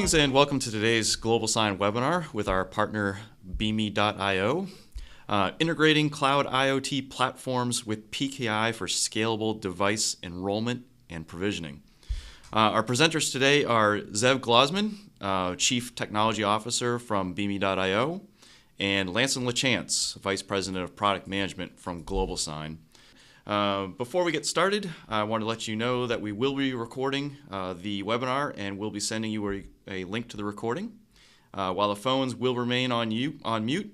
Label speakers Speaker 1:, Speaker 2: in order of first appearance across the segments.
Speaker 1: Greetings and welcome to today's GlobalSign webinar with our partner Beame.io, integrating cloud IoT platforms with PKI for scalable device enrollment and provisioning. Our presenters today are Zev Glozman, Chief Technology Officer from Beame.io, and Lanson LaChance, Vice President of Product Management from GlobalSign. Before we get started, I want to let you know that we will be recording the webinar and we'll be sending you a link to the recording. While the phones will remain on mute,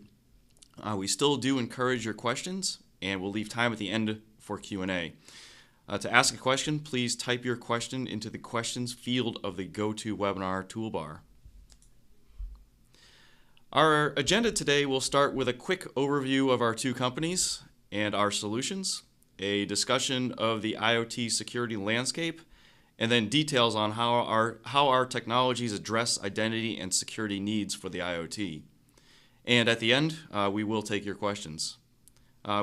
Speaker 1: we still do encourage your questions and we'll leave time at the end for Q&A. To ask a question, please type your question into the questions field of the GoToWebinar toolbar. Our agenda today will start with a quick overview of our two companies and our solutions, a discussion of the IoT security landscape, and then details on how our technologies address identity and security needs for the IoT. And at the end, we will take your questions.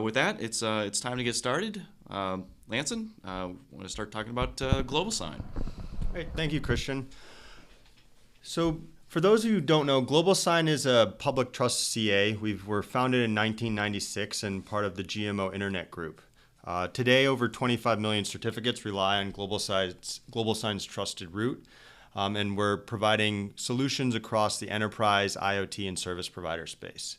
Speaker 1: With that, it's time to get started. Lanson, want to start talking about GlobalSign.
Speaker 2: Great, thank you, Christian. So, for those of you who don't know, GlobalSign is a public trust CA. We were founded in 1996 and part of the GMO Internet Group. Today, over 25 million certificates rely on GlobalSign's trusted root, and we're providing solutions across the enterprise, IoT, and service provider space.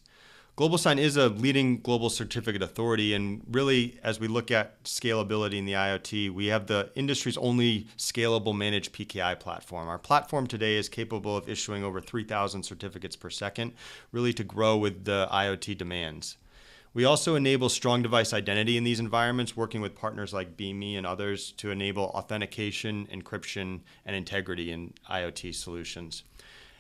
Speaker 2: GlobalSign is a leading global certificate authority, and really, as we look at scalability in the IoT, we have the industry's only scalable managed PKI platform. Our platform today is capable of issuing over 3,000 certificates per second, really to grow with the IoT demands. We also enable strong device identity in these environments, working with partners like Beame and others to enable authentication, encryption, and integrity in IoT solutions.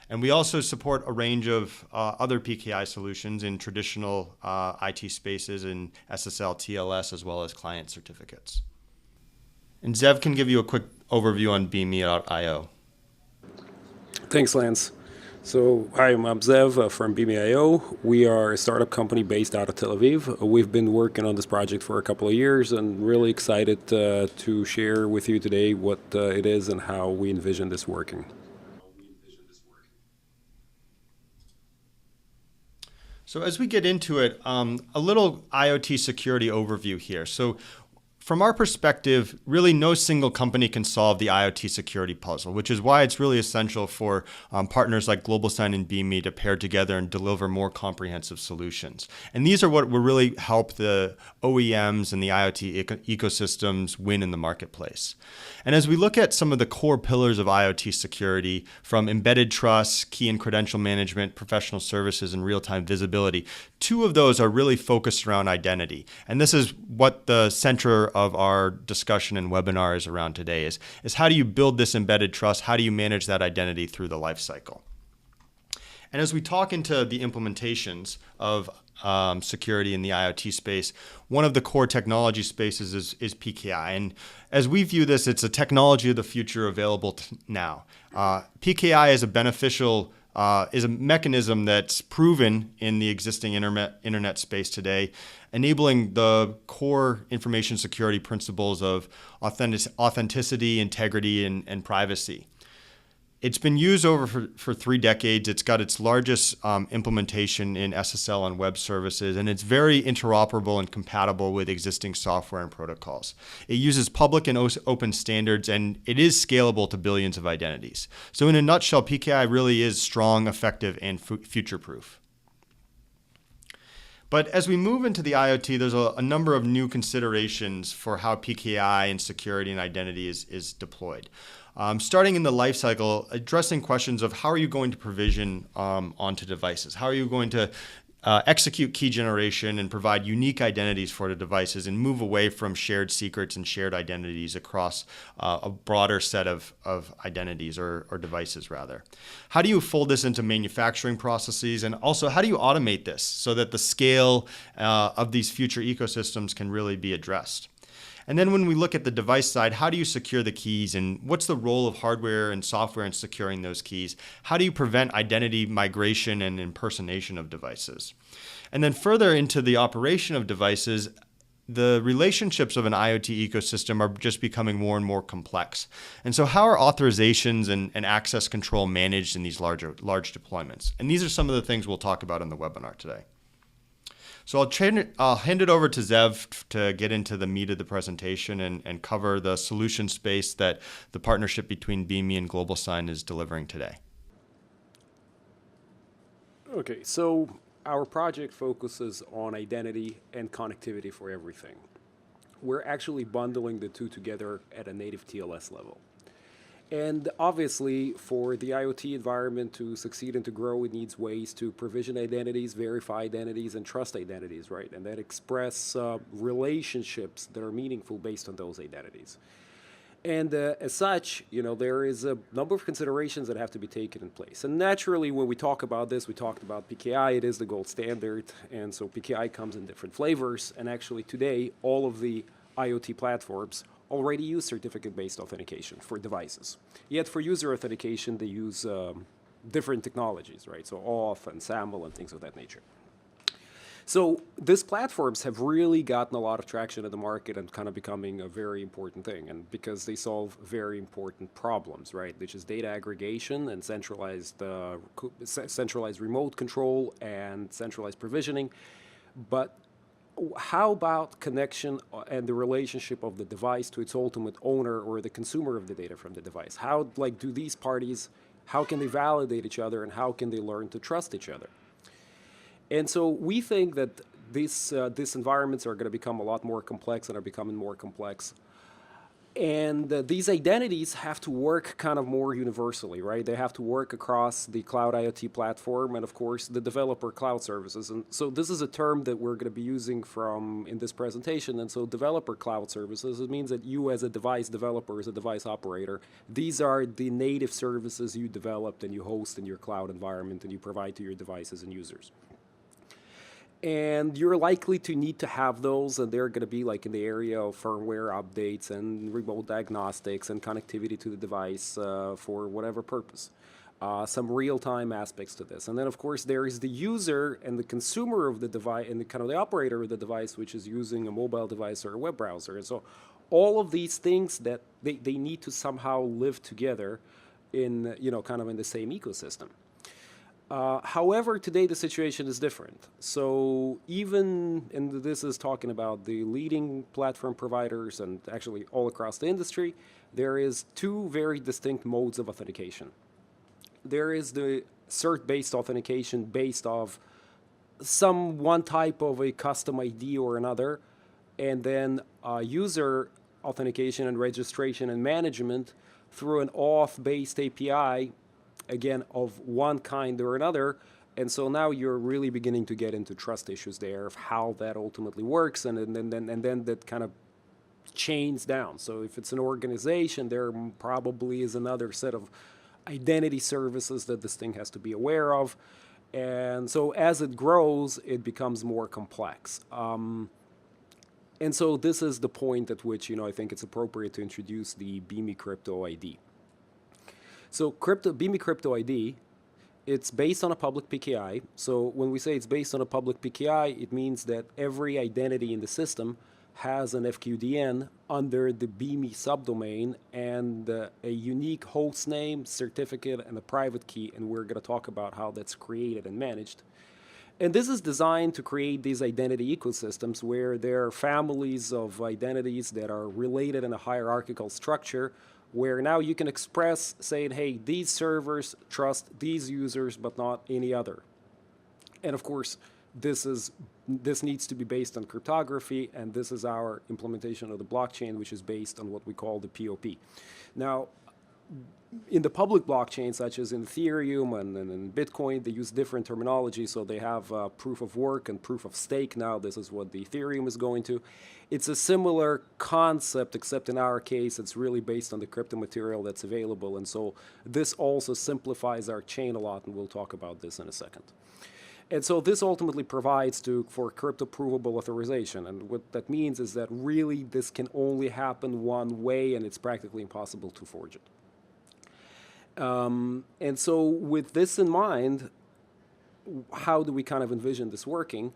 Speaker 2: And we also support a range of other PKI solutions in traditional IT spaces in SSL, TLS, as well as client certificates. And Zev can give you a quick overview on Beame.io.
Speaker 3: Thanks, Lance. So, hi, I'm Zev from Beame.io. We are a startup company based out of Tel Aviv. We've been working on this project for a couple of years and really excited to share with you today what it is and how we envision this working.
Speaker 2: So as we get into it, a little IoT security overview here. So from our perspective, really no single company can solve the IoT security puzzle, which is why it's really essential for partners like GlobalSign and Beame to pair together and deliver more comprehensive solutions. And these are what will really help the OEMs and the IoT ecosystems win in the marketplace. And as we look at some of the core pillars of IoT security, from embedded trust, key and credential management, professional services, and real-time visibility, two of those are really focused around identity. And this is what the center of our discussion and webinar is around today is how do you build this embedded trust? How do you manage that identity through the life cycle? And as we talk into the implementations of security in the IoT space, one of the core technology spaces is PKI. And as we view this, it's a technology of the future available now. PKI is a mechanism that's proven in the existing internet space today, enabling the core information security principles of authenticity, integrity, and privacy. It's been used for 3 decades. It's got its largest implementation in SSL and web services, and it's very interoperable and compatible with existing software and protocols. It uses public and open standards, and it is scalable to billions of identities. So in a nutshell, PKI really is strong, effective, and future-proof. But as we move into the IoT, there's a number of new considerations for how PKI and security and identity is deployed. Starting in the life cycle, addressing questions of how are you going to provision onto devices? How are you going to execute key generation and provide unique identities for the devices and move away from shared secrets and shared identities across a broader set of identities or devices, rather? How do you fold this into manufacturing processes? And also, how do you automate this so that the scale of these future ecosystems can really be addressed? And then when we look at the device side, how do you secure the keys, and what's the role of hardware and software in securing those keys? How do you prevent identity migration and impersonation of devices? And then further into the operation of devices, the relationships of an IoT ecosystem are just becoming more and more complex. And so how are authorizations and access control managed in these large deployments? And these are some of the things we'll talk about in the webinar today. So I'll hand it over to Zev to get into the meat of the presentation and cover the solution space that the partnership between BIMI and GlobalSign is delivering today.
Speaker 3: Okay, so our project focuses on identity and connectivity for everything. We're actually bundling the two together at a native TLS level. And obviously, for the IoT environment to succeed and to grow, it needs ways to provision identities, verify identities, and trust identities, right? And that express relationships that are meaningful based on those identities. And as such, there is a number of considerations that have to be taken in place. And naturally, when we talk about this, we talked about PKI. It is the gold standard. And so PKI comes in different flavors. And actually, today, all of the IoT platforms already use certificate-based authentication for devices. Yet for user authentication, they use different technologies, right? So auth and SAML and things of that nature. So these platforms have really gotten a lot of traction in the market and kind of becoming a very important thing, and because they solve very important problems, right? Which is data aggregation and centralized remote control and centralized provisioning. But how about connection and the relationship of the device to its ultimate owner or the consumer of the data from the device? How do these parties, how can they validate each other, and how can they learn to trust each other? And so we think that these environments are going to become a lot more complex and are becoming more complex. And these identities have to work kind of more universally, right? They have to work across the cloud IoT platform and, of course, the developer cloud services. And so this is a term that we're going to be using in this presentation. And so developer cloud services, it means that you as a device developer, as a device operator, these are the native services you developed and you host in your cloud environment and you provide to your devices and users. And you're likely to need to have those, and they're going to be in the area of firmware updates and remote diagnostics and connectivity to the device for whatever purpose. Some real-time aspects to this. And then, of course, there is the user and the consumer of the device and the operator of the device, which is using a mobile device or a web browser. And so all of these things that they need to somehow live together in, kind of in the same ecosystem. However, today the situation is different. So and this is talking about the leading platform providers and actually all across the industry, there is two very distinct modes of authentication. There is the cert-based authentication based off one type of a custom ID or another, and then user authentication and registration and management through an auth-based API, again, of one kind or another. And so now you're really beginning to get into trust issues there of how that ultimately works, and then that kind of chains down. So if it's an organization, there probably is another set of identity services that this thing has to be aware of. And so as it grows, it becomes more complex. And so this is the point at which, I think it's appropriate to introduce the BIMI Crypto ID. So BIMI Crypto ID, it's based on a public PKI. So when we say it's based on a public PKI, it means that every identity in the system has an FQDN under the BIMI subdomain and a unique host name, certificate, and a private key. And we're going to talk about how that's created and managed. And this is designed to create these identity ecosystems where there are families of identities that are related in a hierarchical structure, where now you can express saying, hey, these servers trust these users, but not any other. And of course, this needs to be based on cryptography, and this is our implementation of the blockchain, which is based on what we call the POP. Now, in the public blockchains, such as in Ethereum and in Bitcoin, they use different terminology. So they have proof of work and proof of stake. Now, this is what the Ethereum is going to. It's a similar concept, except in our case, it's really based on the crypto material that's available. And so this also simplifies our chain a lot, and we'll talk about this in a second. And so this ultimately provides for crypto provable authorization. And what that means is that really this can only happen one way, and it's practically impossible to forge it. And so with this in mind, how do we kind of envision this working?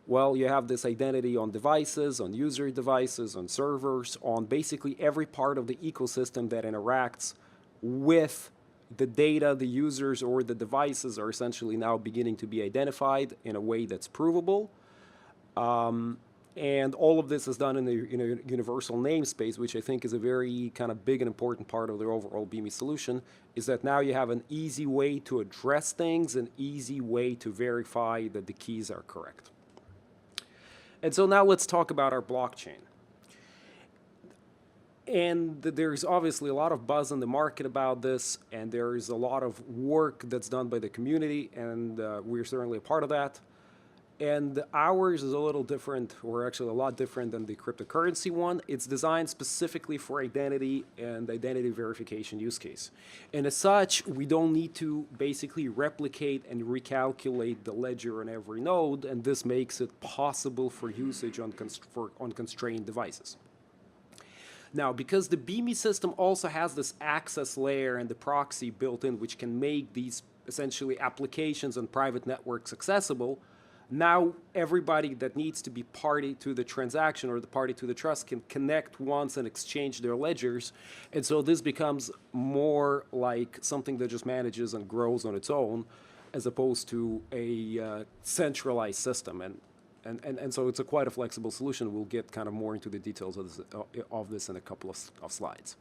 Speaker 3: Well, you have this identity on devices, on user devices, on servers, on basically every part of the ecosystem that interacts with the data. The users or the devices are essentially now beginning to be identified in a way that's provable. And all of this is done in a universal namespace, which I think is a very kind of big and important part of the overall BIMI solution, is that now you have an easy way to address things, an easy way to verify that the keys are correct. And so now let's talk about our blockchain. And there's obviously a lot of buzz in the market about this, and there is a lot of work that's done by the community, and we're certainly a part of that. And ours is a little different, or actually a lot different than the cryptocurrency one. It's designed specifically for identity and identity verification use case. And as such, we don't need to basically replicate and recalculate the ledger on every node, and this makes it possible for usage on constrained devices. Now, because the BIMI system also has this access layer and the proxy built in, which can make these essentially applications on private networks accessible, now everybody that needs to be party to the transaction or the party to the trust can connect once and exchange their ledgers. And so this becomes more like something that just manages and grows on its own, as opposed to a centralized system. And so it's quite a flexible solution. We'll get kind of more into the details of this in a couple of slides.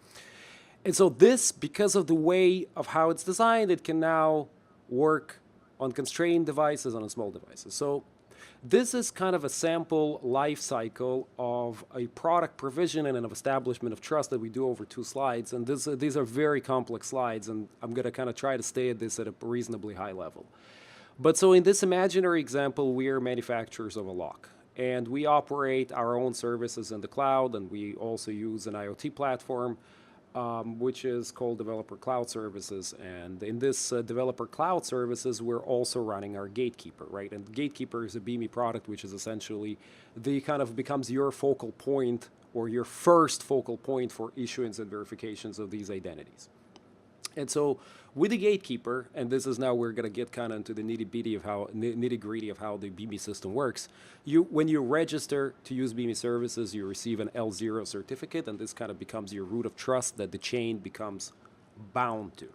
Speaker 3: And so this, because of the way of how it's designed, it can now work on constrained devices, on small devices. So this is kind of a sample life cycle of a product provision and an establishment of trust that we do over 2 slides. And these are very complex slides, and I'm going to kind of try to stay at this at a reasonably high level. But so in this imaginary example, we are manufacturers of a lock. And we operate our own services in the cloud, and we also use an IoT platform, which is called Developer Cloud Services. And in this Developer Cloud Services, we're also running our Gatekeeper, right? And Gatekeeper is a BIMI product, which is essentially the kind of becomes your focal point or your first focal point for issuance and verifications of these identities. And so with the Gatekeeper, and this is now we're going to get kind of into the nitty-gritty of how the BIMI system works. When you register to use BIMI services, you receive an L0 certificate, and this kind of becomes your root of trust that the chain becomes bound to.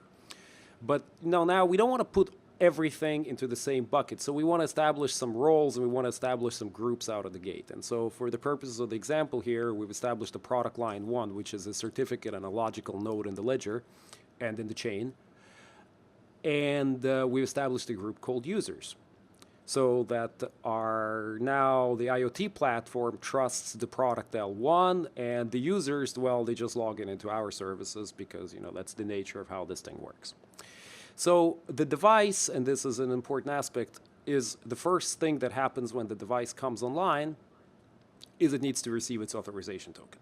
Speaker 3: But now we don't want to put everything into the same bucket. So we want to establish some roles, and we want to establish some groups out of the gate. And so for the purposes of the example here, we've established a product line 1, which is a certificate and a logical node in the ledger and in the chain. And we established a group called users. So that are now the IoT platform trusts the product L1, and the users, well, they just log into our services because, that's the nature of how this thing works. So the device, and this is an important aspect, is the first thing that happens when the device comes online is it needs to receive its authorization token.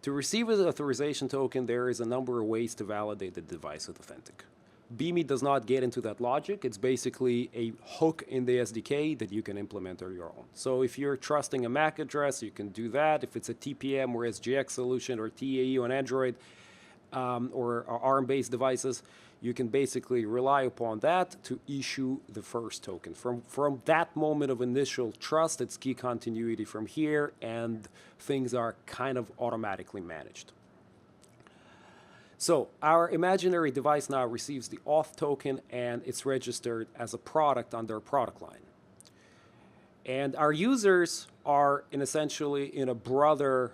Speaker 3: To receive an authorization token, there is a number of ways to validate the device with authentic. BIMI does not get into that logic. It's basically a hook in the SDK that you can implement on your own. So if you're trusting a MAC address, you can do that. If it's a TPM or SGX solution or TAE on Android or ARM-based devices, you can basically rely upon that to issue the first token. From that moment of initial trust, it's key continuity from here, and things are kind of automatically managed. So our imaginary device now receives the auth token, and it's registered as a product under a product line. And our users are essentially in a brother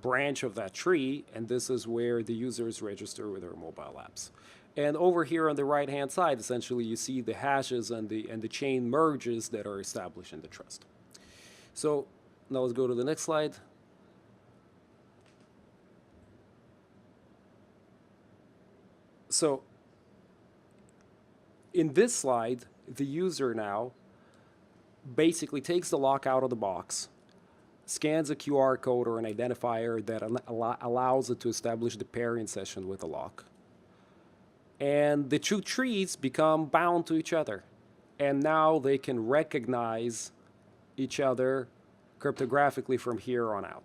Speaker 3: branch of that tree, and this is where the users register with their mobile apps. And over here on the right-hand side, essentially, you see the hashes and the chain merges that are established in the trust. So now let's go to the next slide. So in this slide, the user now basically takes the lock out of the box, scans a QR code or an identifier that allows it to establish the pairing session with the lock. And the 2 trees become bound to each other. And now they can recognize each other cryptographically from here on out.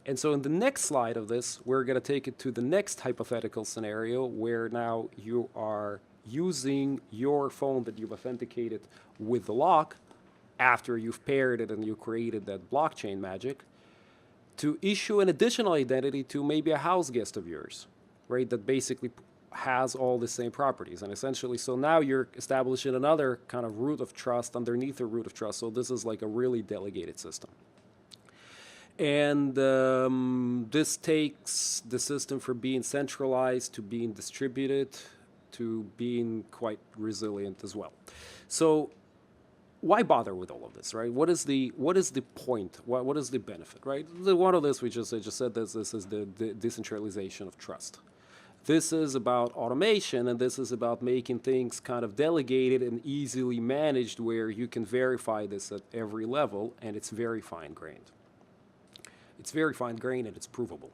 Speaker 3: And so in the next slide of this, we're going to take it to the next hypothetical scenario where now you are using your phone that you've authenticated with the lock after you've paired it and you created that blockchain magic, to issue an additional identity to maybe a house guest of yours, right? That basically has all the same properties. And essentially, so now you're establishing another kind of root of trust underneath the root of trust. So this is like a really delegated system. And this takes the system from being centralized to being distributed to being quite resilient as well. So why bother with all of this, right? What is the point? What is the benefit, right? One of this I just said this is the decentralization of trust. This is about automation, and this is about making things kind of delegated and easily managed, where you can verify this at every level, and it's very fine-grained. It's very fine-grained and it's provable.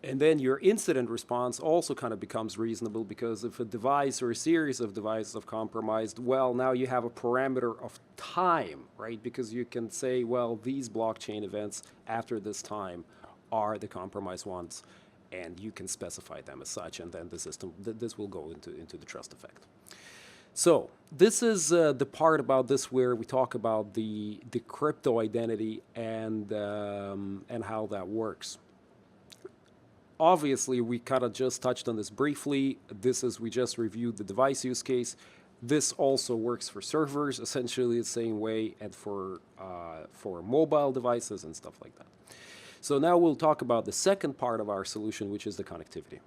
Speaker 3: And then your incident response also kind of becomes reasonable, because if a device or a series of devices are compromised, well, now you have a parameter of time, right? Because you can say, well, these blockchain events after this time are the compromised ones, and you can specify them as such, and then the system, this will go into the trust effect. So this is the part about this where we talk about the crypto identity and how that works. Obviously, we kind of just touched on this briefly. We just reviewed the device use case. This also works for servers, essentially the same way, and for mobile devices and stuff like that. So now we'll talk about the second part of our solution, which is the connectivity.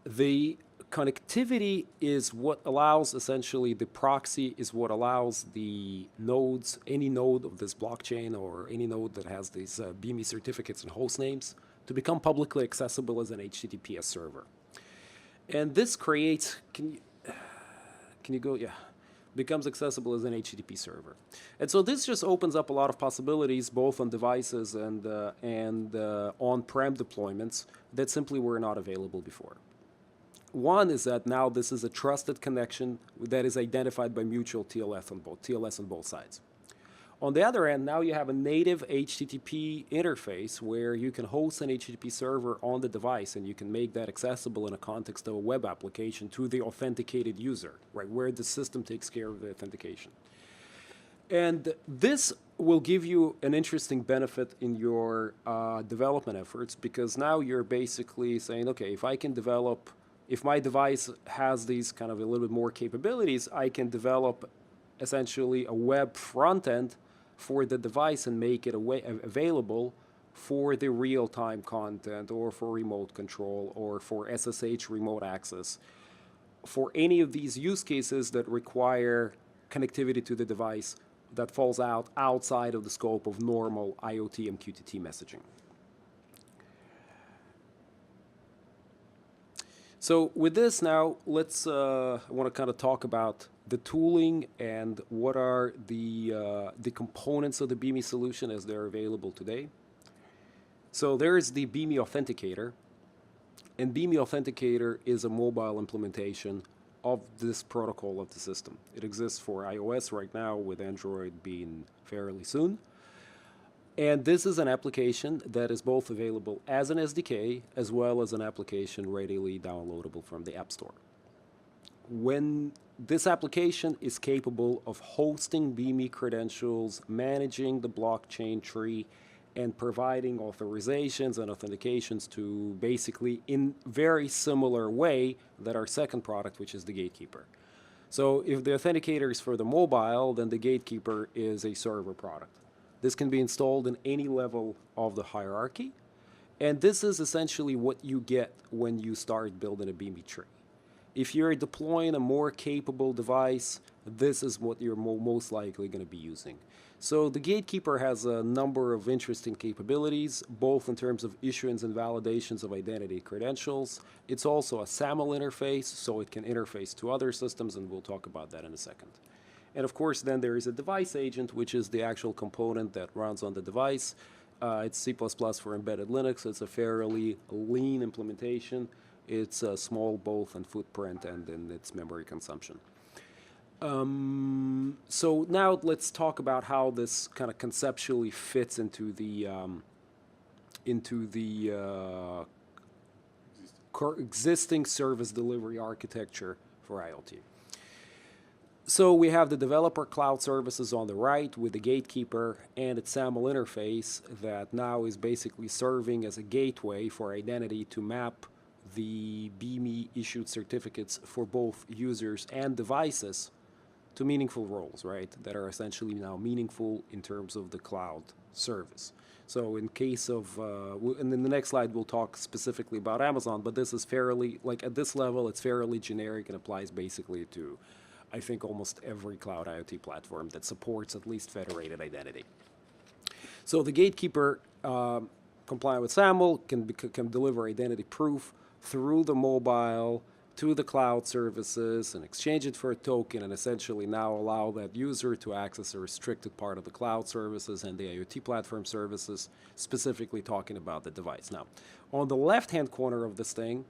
Speaker 3: The connectivity is what allows, essentially, the proxy is what allows the nodes, any node of this blockchain or any node that has these BIMI certificates and host names, to become publicly accessible as an HTTPS server. And this creates, can you go, yeah, becomes accessible as an HTTP server. And so this just opens up a lot of possibilities, both on devices and on-prem deployments that simply were not available before. One is that now this is a trusted connection that is identified by mutual TLS on both sides. On the other end, now you have a native HTTP interface where you can host an HTTP server on the device, and you can make that accessible in a context of a web application to the authenticated user, right, where the system takes care of the authentication. And this will give you an interesting benefit in your development efforts, because now you're basically saying, okay, if my device has these kind of a little bit more capabilities, I can develop essentially a web front end for the device and make it available for the real-time content, or for remote control, or for SSH remote access, for any of these use cases that require connectivity to the device that falls outside of the scope of normal IoT and MQTT messaging. So with this now, I want to kind of talk about the tooling and what are the components of the BIMI solution as they're available today. So there's the BIMI Authenticator, and BIMI Authenticator is a mobile implementation of this protocol of the system. It exists for iOS right now, with Android being fairly soon. And this is an application that is both available as an SDK as well as an application readily downloadable from the App Store. When this application is capable of hosting BIMI credentials, managing the blockchain tree, and providing authorizations and authentications to basically in very similar way that our second product, which is the Gatekeeper. So if the authenticator is for the mobile, then the Gatekeeper is a server product. This can be installed in any level of the hierarchy, and this is essentially what you get when you start building a BIMI tree. If you're deploying a more capable device, this is what you're most likely going to be using. So the Gatekeeper has a number of interesting capabilities, both in terms of issuance and validations of identity credentials. It's also a SAML interface, so it can interface to other systems, and we'll talk about that in a second. And of course, then there is a device agent, which is the actual component that runs on the device. It's C++ for embedded Linux. It's a fairly lean implementation. It's small both in footprint and in its memory consumption. So now let's talk about how this kind of conceptually fits into the existing service delivery architecture for IoT. So we have the developer cloud services on the right with the gatekeeper and its SAML interface that now is basically serving as a gateway for identity to map the BME issued certificates for both users and devices to meaningful roles, right? That are essentially now meaningful in terms of the cloud service. So in case of, and in the next slide we'll talk specifically about Amazon, but this is fairly, like at this level, it's fairly generic and applies basically to, I think, almost every cloud IoT platform that supports at least federated identity. So the gatekeeper, compliant with SAML, can deliver identity proof through the mobile to the cloud services and exchange it for a token, and essentially now allow that user to access a restricted part of the cloud services and the IoT platform services, specifically talking about the device. Now, on the left-hand corner of this thing,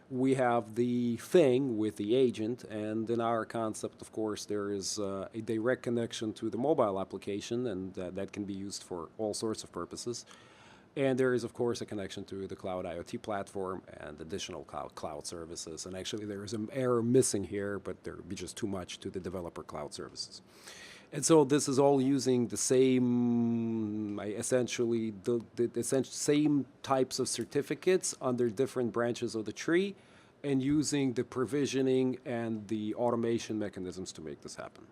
Speaker 3: we have the thing with the agent, and in our concept, of course, there is a direct connection to the mobile application, and that can be used for all sorts of purposes. And there is, of course, a connection to the cloud IoT platform and additional cloud services. And actually, there is an error missing here, but there would be just too much to the developer cloud services. And so this is all using the same, essentially, the same types of certificates under different branches of the tree, and using the provisioning and the automation mechanisms to make this happen.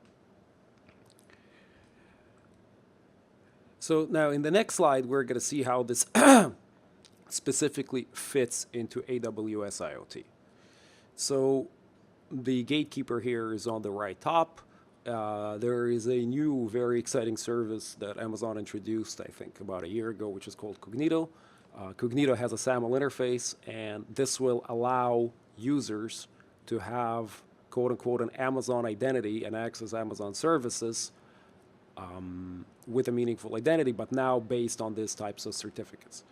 Speaker 3: So now in the next slide, we're going to see how this specifically fits into AWS IoT. So the gatekeeper here is on the right top. There is a new, very exciting service that Amazon introduced, I think, about a year ago, which is called Cognito. Cognito has a SAML interface, and this will allow users to have, quote unquote, an Amazon identity and access Amazon services with a meaningful identity, but now based on these types of certificates.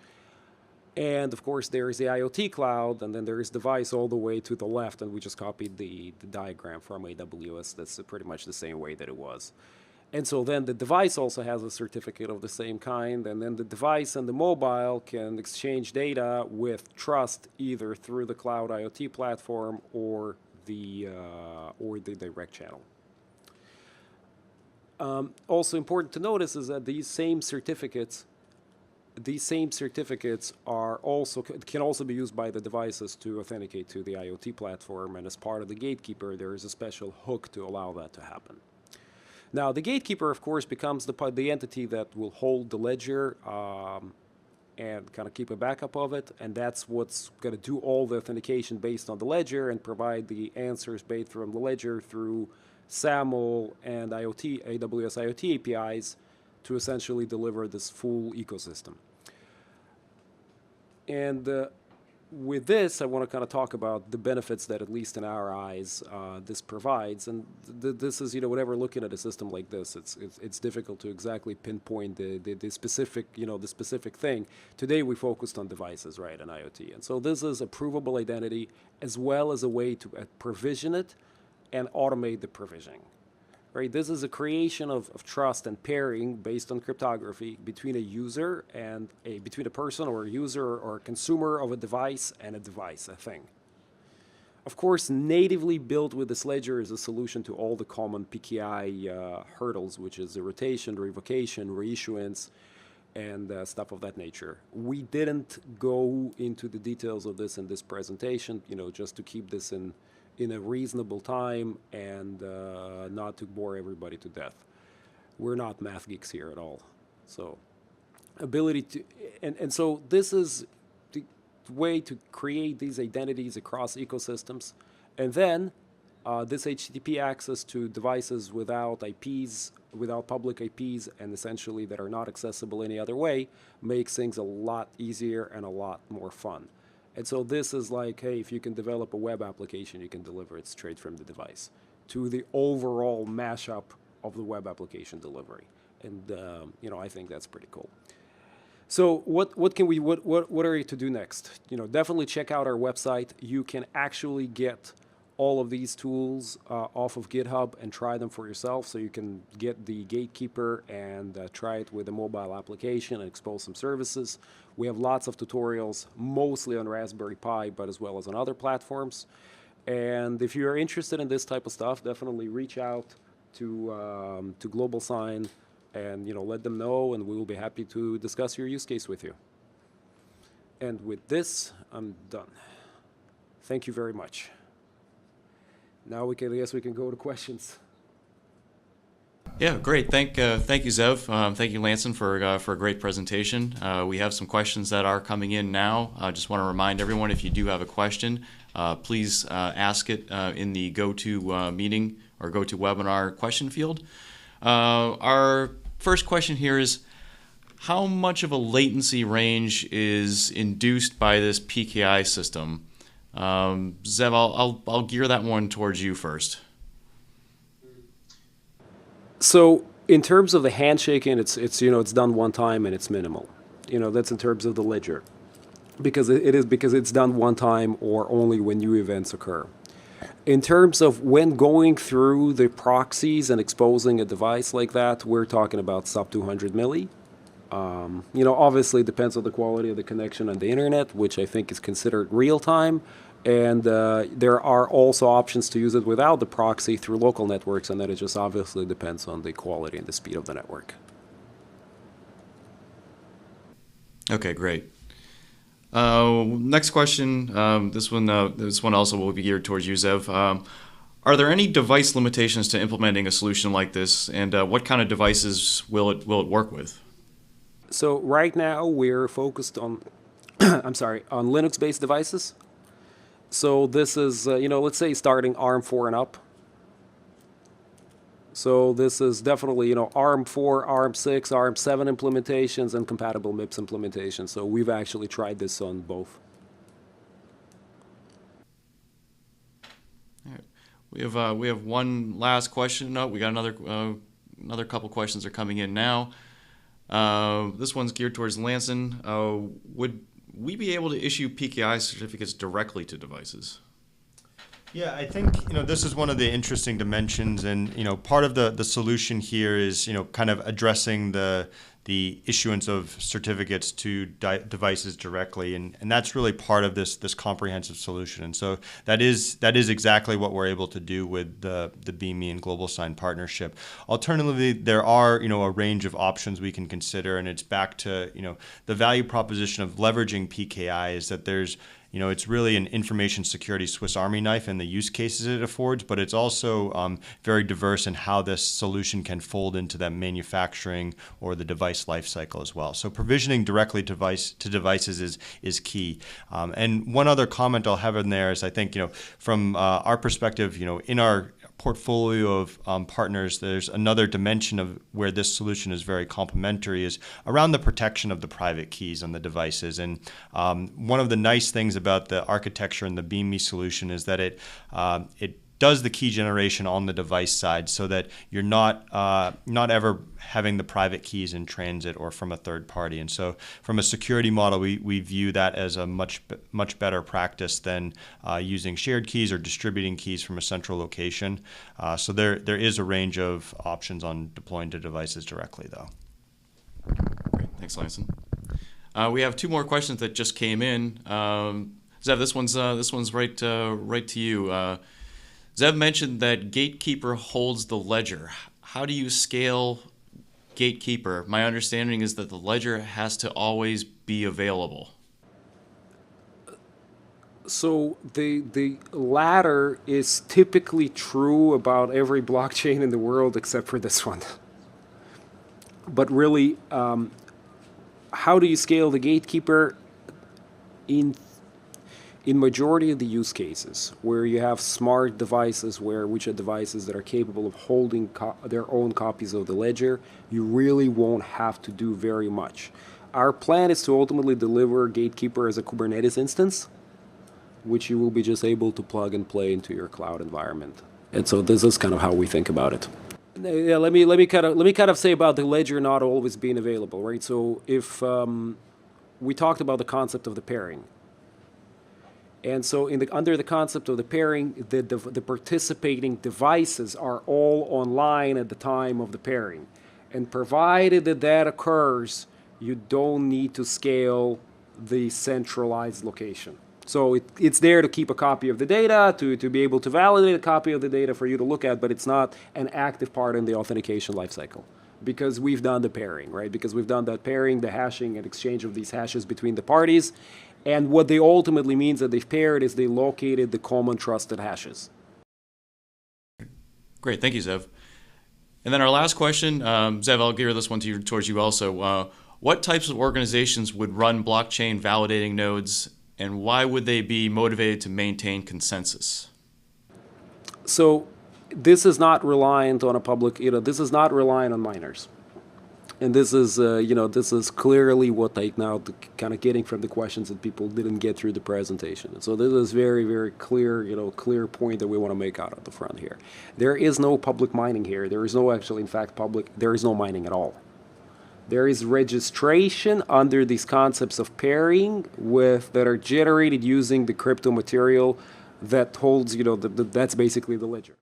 Speaker 3: And of course, there is the IoT cloud, and then there is device all the way to the left, and we just copied the diagram from AWS. That's pretty much the same way that it was. And so then the device also has a certificate of the same kind, and then the device and the mobile can exchange data with trust either through the cloud IoT platform or the direct channel. Also important to notice is that these same certificates are can also be used by the devices to authenticate to the IoT platform, and as part of the gatekeeper, there is a special hook to allow that to happen. Now, the gatekeeper, of course, becomes the entity that will hold the ledger and kind of keep a backup of it, and that's what's going to do all the authentication based on the ledger and provide the answers based from the ledger through SAML and AWS IoT APIs to essentially deliver this full ecosystem. And with this, I want to kind of talk about the benefits that, at least in our eyes, this provides. And this is, whenever looking at a system like this, it's difficult to exactly pinpoint the specific thing. Today, we focused on devices, right, and IoT. And so this is a provable identity as well as a way to provision it and automate the provisioning. Right? This is a creation of trust and pairing based on cryptography between a user and between a person or a user or a consumer of a device and a device, a thing. Of course, natively built with this ledger is a solution to all the common PKI hurdles, which is the rotation, revocation, reissuance, and stuff of that nature. We didn't go into the details of this in this presentation, just to keep this in a reasonable time and not to bore everybody to death. We're not math geeks here at all. So ability to, and so this is the way to create these identities across ecosystems. And then this HTTP access to devices without IPs, without public IPs, and essentially that are not accessible any other way, makes things a lot easier and a lot more fun. And so this is like, hey, if you can develop a web application, you can deliver it straight from the device to the overall mashup of the web application delivery. And I think that's pretty cool. So what are you to do next? Definitely check out our website. You can actually get all of these tools off of GitHub and try them for yourself. So you can get the gatekeeper and try it with a mobile application and expose some services. We have lots of tutorials, mostly on Raspberry Pi, but as well as on other platforms. And if you're interested in this type of stuff, definitely reach out to GlobalSign and let them know, and we will be happy to discuss your use case with you. And with this, I'm done. Thank you very much. Now I guess we can go to questions.
Speaker 1: Yeah, great. Thank you, Zev. Thank you, Lanson, for a great presentation. We have some questions that are coming in now. I just want to remind everyone, if you do have a question, please ask it in the GoToMeeting or GoToWebinar question field. Our first question here is, how much of a latency range is induced by this PKI system? Zev, I'll gear that one towards you first.
Speaker 3: So in terms of the handshaking, it's done one time and it's minimal. That's in terms of the ledger, because it's done one time or only when new events occur. In terms of when going through the proxies and exposing a device like that, we're talking about sub 200 milli. Obviously it depends on the quality of the connection on the internet, which I think is considered real time. And there are also options to use it without the proxy through local networks, and then it just obviously depends on the quality and the speed of the network.
Speaker 1: Okay, great. Next question. This one also will be geared towards you, Zev. Are there any device limitations to implementing a solution like this, and what kind of devices will it work with?
Speaker 3: So right now we're focused on, on Linux-based devices. So this is, let's say starting ARM4 and up. So this is definitely, ARM4, ARM6, ARM7 implementations and compatible MIPS implementations. So we've actually tried this on both.
Speaker 1: All right. We have one last question. No, we got another couple questions are coming in now. This one's geared towards Lanson. Would we be able to issue PKI certificates directly to devices?
Speaker 2: Yeah, I think this is one of the interesting dimensions, and part of the solution here is kind of addressing the issuance of certificates to devices directly, and that's really part of this comprehensive solution. And so that is exactly what we're able to do with the BME and GlobalSign partnership. Alternatively, there are a range of options we can consider, and it's back to the value proposition of leveraging PKI is that there's it's really an information security Swiss Army knife in the use cases it affords, but it's also very diverse in how this solution can fold into that manufacturing or the device lifecycle as well. So provisioning directly to devices is key. And one other comment I'll have in there is I think from our perspective, in our portfolio of partners, there's another dimension of where this solution is very complementary is around the protection of the private keys on the devices. And one of the nice things about the architecture and the BME solution is that it does the key generation on the device side, so that you're not ever having the private keys in transit or from a third party. And so from a security model, we view that as a much better practice than using shared keys or distributing keys from a central location. So there is a range of options on deploying to devices directly, though.
Speaker 1: Great, thanks, Lanson. We have two more questions that just came in. Zev, this one's right to you. Zev mentioned that Gatekeeper holds the ledger. How do you scale Gatekeeper? My understanding is that the ledger has to always be available.
Speaker 3: So the latter is typically true about every blockchain in the world except for this one. But really, how do you scale the Gatekeeper? In majority of the use cases where you have smart devices, which are devices that are capable of holding their own copies of the ledger, you really won't have to do very much. Our plan is to ultimately deliver Gatekeeper as a Kubernetes instance, which you will be just able to plug and play into your cloud environment. And so this is kind of how we think about it. Yeah, let me kind of say about the ledger not always being available, right? So if we talked about the concept of the pairing. And so under the concept of the pairing, the participating devices are all online at the time of the pairing. And provided that occurs, you don't need to scale the centralized location. So it's there to keep a copy of the data, to be able to validate a copy of the data for you to look at, but it's not an active part in the authentication lifecycle. Because we've done the pairing, right? Because we've done that pairing, the hashing and exchange of these hashes between the parties. And what they ultimately means that they've paired is they located the common trusted hashes.
Speaker 1: Great, thank you, Zev. And then our last question, Zev, I'll gear this one towards you also. What types of organizations would run blockchain validating nodes, and why would they be motivated to maintain consensus?
Speaker 3: So this is not reliant on a public, this is not reliant on miners. And this is, this is clearly what now kind of getting from the questions that people didn't get through the presentation. And so this is very, very clear, clear point that we want to make out at the front here. There is no public mining here. There is no actually, in fact, there is no mining at all. There is registration under these concepts of pairing that are generated using the crypto material that holds, that's basically the ledger.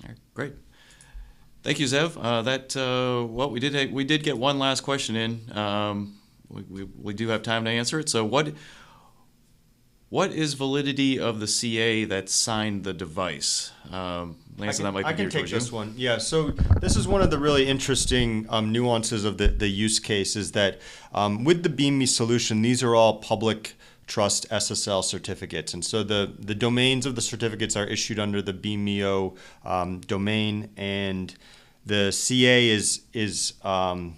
Speaker 1: All right, great. Thank you, Zev. We did get one last question in. We do have time to answer it. So what is validity of the CA that signed the device? Lance, that might be
Speaker 2: I can
Speaker 1: geared
Speaker 2: take
Speaker 1: towards you.
Speaker 2: this one. Yeah, so this is one of the really interesting nuances of the use case is that with the BeamMe solution, these are all public trust SSL certificates. And so the domains of the certificates are issued under the BeamMeo domain, and the CA is the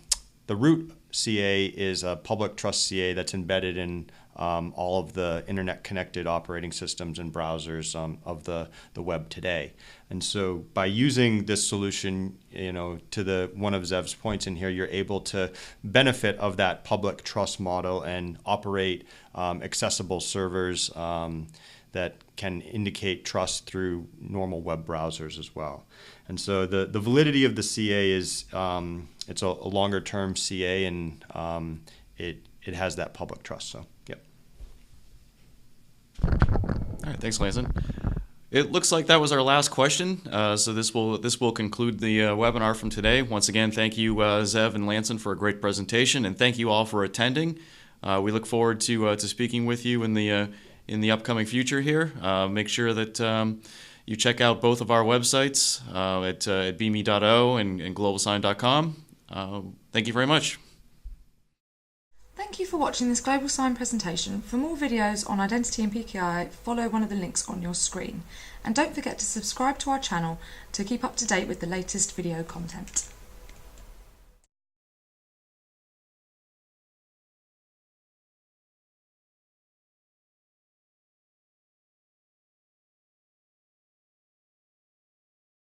Speaker 2: root CA is a public trust CA that's embedded in all of the internet connected operating systems and browsers of the web today. And so by using this solution, to one of Zev's points in here, you're able to benefit of that public trust model and operate accessible servers that can indicate trust through normal web browsers as well. And so the validity of the CA is it's a longer term CA, and it has that public trust. So yep.
Speaker 1: All right, thanks, Lanson. It looks like that was our last question, so this will conclude the webinar from today. Once again, thank you, Zev and Lanson, for a great presentation, and thank you all for attending. We look forward to speaking with you in the upcoming future here. Make sure that you check out both of our websites at beame.io and globalsign.com. Thank you very much.
Speaker 4: Thank you for watching this GlobalSign presentation. For more videos on identity and PKI, follow one of the links on your screen. And don't forget to subscribe to our channel to keep up to date with the latest video content.